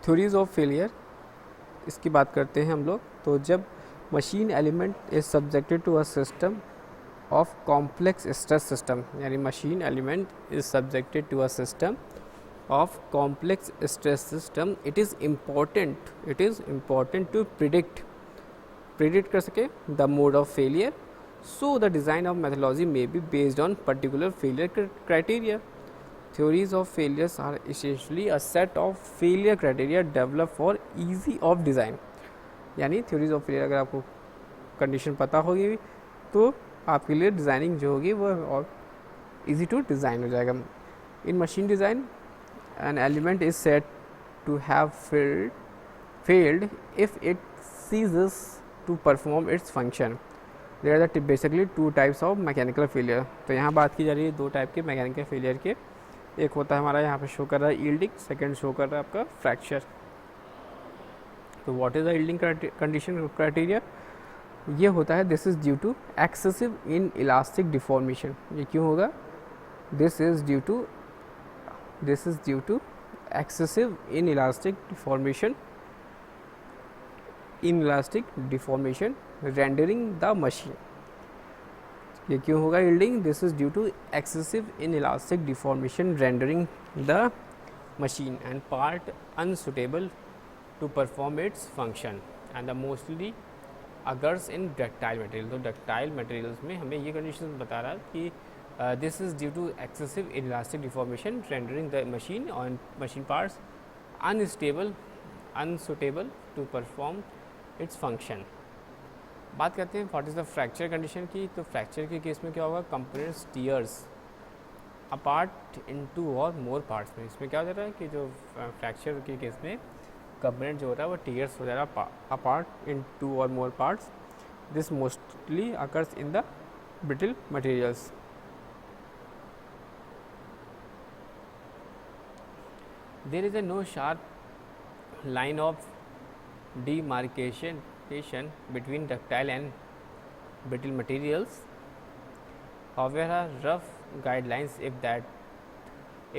Theories of failure, इसकी बात करते हैं हम लोग। तो जब machine element is subjected to a system of complex stress system, यानी machine element is subjected to a system of complex stress system, it is important to predict कर सके the mode of failure, so the design of methodology may be based on particular failure criteria. Theories of failures are essentially a set of failure criteria developed for easy of design. यानी theories of failure अगर आपको condition पता होगी तो आपके लिए designing जो होगी वो और इजी टू डिज़ाइन हो जाएगा। In machine design an element is set to have failed if it ceases to perform its function. There are basically two types of mechanical failure. तो यहाँ बात की जा रही है दो टाइप के मैकेनिकल फेलियर के। एक होता है हमारा यहाँ पे शो कर रहा है यील्डिंग, सेकेंड शो कर रहा है आपका फ्रैक्चर। तो what is the yielding condition criteria? ये होता है this is due to excessive inelastic deformation. ये क्यों होगा? This is due to excessive inelastic deformation rendering the machine. ये क्यों होगा yielding? This is due to excessive inelastic deformation rendering the machine and part unsuitable to perform its function and the mostly occurs in ductile material. तो ductile materials में हमें ये condition बता रहा है कि this is due to excessive elastic deformation rendering the machine और machine parts unsuitable to perform its function. बात करते हैं what is the fracture condition की। तो फ्रैक्चर के केस में क्या होगा? Components tears apart in two or more parts में। इसमें क्या हो जाता है कि जो फ्रैक्चर के केस में कंपोनेंट जो होता है वो टीयर्स हो जाएगा apart in two or more parts. This mostly occurs in the brittle materials. There is no sharp line of demarcation between ductile and brittle materials. However, rough guidelines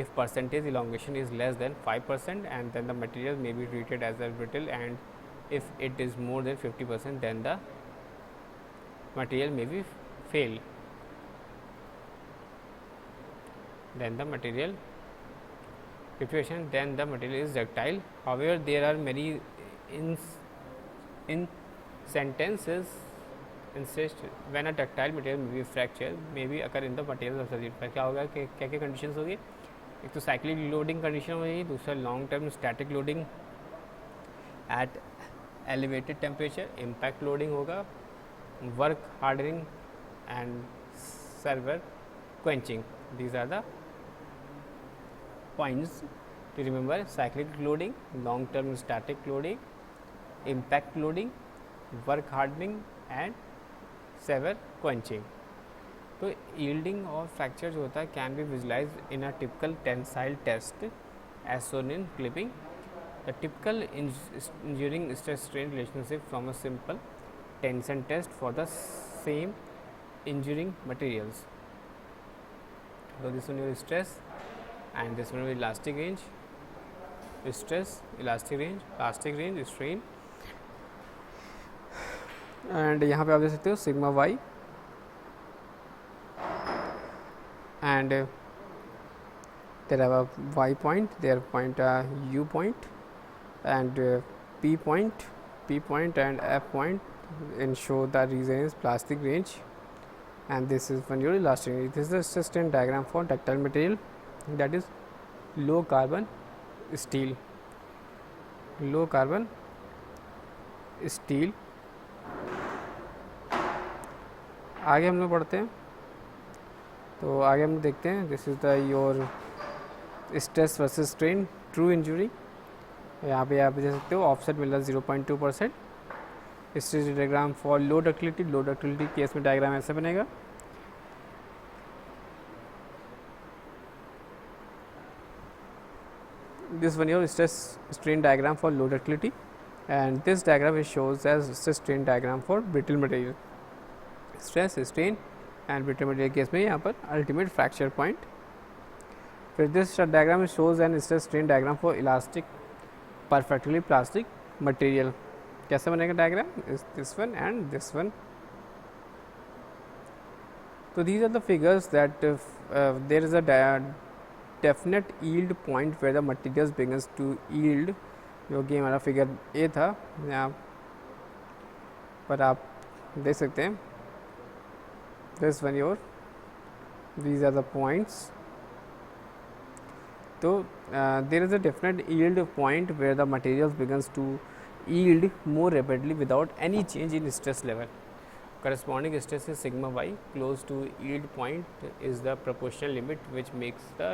if percentage elongation is less than 5%, and then the material may be treated as a brittle, and if it is more than 50%, then the material may be fail. Then the material preparation, then the material is ductile. However, there are many in sentences insist when a ductile material may be fracture may be occur in the material of the पर क्या होगा कि क्या क्या conditions होगी? एक तो cyclic loading condition होगी, दूसरा long term static loading at elevated temperature, impact loading होगा, work hardening and severe quenching. These are the points to remember: cyclic loading, long term static loading, impact loading, work hardening and sever quenching. तो yielding और fracture जो होता है can be visualized in a typical tensile test as shown in clipping. The typical enduring stress strain relationship from a simple tension test for the same enduring materials. So this one is stress and this one is elastic range. Stress, elastic range, strain, and यहाँ पे आप देख सकते हो sigma y and there have a y point, there point u point and p point and f point and show the region is plastic range, and this is when your elastic range. This is the stress strain diagram for ductile material, that is low carbon steel. Low carbon steel. आगे हम लोग पढ़ते हैं। तो आगे हम देखते हैं this is the your stress versus strain true injury. यहाँ पे आप देख सकते हो ऑफसेट मिल रहा है 0.2%। Stress diagram for low ductility case में डायग्राम ऐसे बनेगा। This one your stress strain diagram for low ductility, and this diagram is shows as stress strain diagram for brittle material. Stress strain and brittle material case में यहाँ पर ultimate fracture point. फिर this diagram shows an stress strain diagram for elastic perfectly plastic material. कैसे बनेगा diagram? Is this one and this one. So these are the figures that there is a definite yield point where the materials begins to yield, जो कि हमारा figure A था. यहाँ पर आप देख सकते हैं this one your, these are the points. So there is a definite yield point where the materials begins to yield more rapidly without any change in stress level. Corresponding stress is sigma y close to yield point is the proportional limit which makes the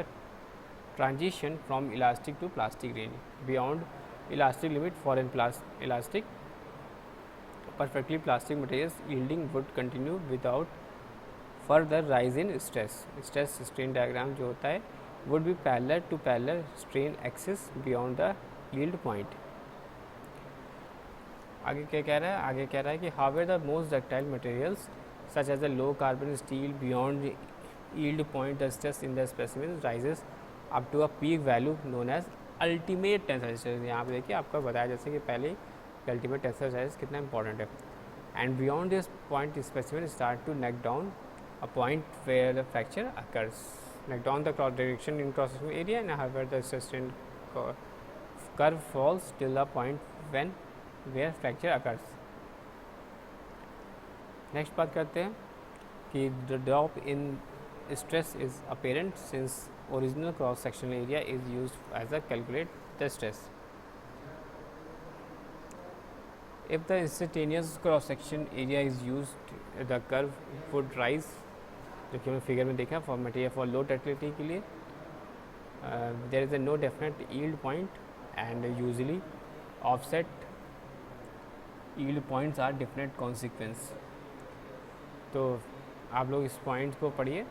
transition from elastic to plastic range. Beyond elastic limit for an elastic perfectly plastic materials yielding would continue without further rise in stress. Stress strain diagram जो होता है would be parallel to parallel strain axis beyond the yield point. आगे क्या कह रहा है? आगे कह रहा है कि however the most ductile materials such as the low carbon steel beyond yield point the stress in the specimen rises up to a peak value known as ultimate tensile stress. यहाँ पे देखिए आपको बताया जैसे कि पहले अल्टीमेट टेंसाइल स्ट्रेस कितना important है. And beyond this point specimen start to neck down a point where the fracture occurs. Neck down the cross direction in cross sectional area and however the strain curve falls till the point when where fracture occurs. Next बात करते हैं कि the drop in stress is apparent since original cross sectional area is used as a calculate the stress. If the instantaneous cross section area is used, the curve would rise, जो कि हमने figure में देखा for material for low ductility के लिए. There is a no definite yield point and usually offset yield points are different consequence. तो आप लोग इस पॉइंट को पढ़िए.